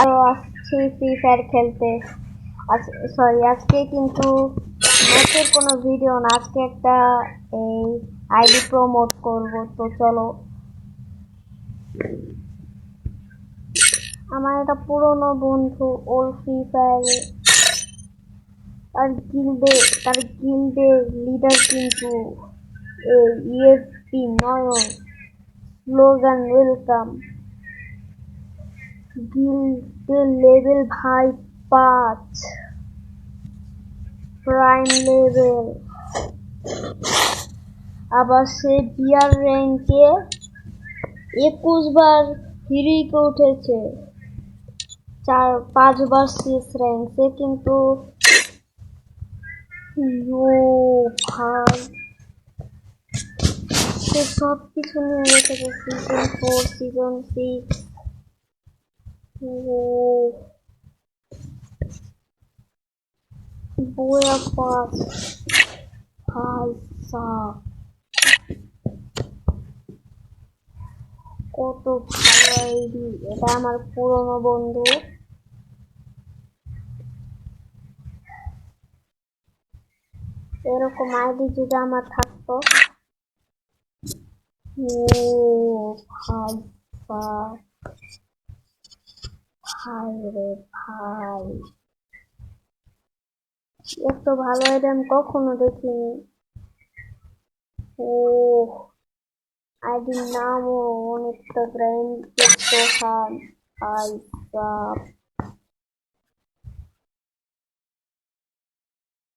আরো আসছি free fire খেলতে। সরি, আজকে কিন্তু ম্যাচের কোনো ভিডিও না, আজকে একটা এই আইডি প্রমোট করব। তো চলো, আমার একটা পুরনো বন্ধু ওর ফ্রি ফায়ারে তার গিল্ডের লিডার কিন্তু এই ইএসপি নয়ন। Slogan welcome. গিল্ডের লেভেল ভাই 5, প্রাইম লেভেল। আবার সে বিয়ার র্যাঙ্কে 21 বার হিরোইকে উঠেছে, 5 বার সিএস র্যাঙ্ক। সে কিন্তু ভাই, সে সব কিছু নিয়ে রেখেছে, সিজন 4, সিজন 6। বইয়া পাস ভাই সাহ, কত ভালো আইডি। এটা আমার পুরনো বন্ধু। এরকম আইডি যদি আমার থাকতো। ভাই ভাই রে ভাই, এত ভালো আইডি আমি কখনো দেখিনি। ও আইডির নামও অনেকটা ব্র্যান্ড। সোহান ভাই সাহ।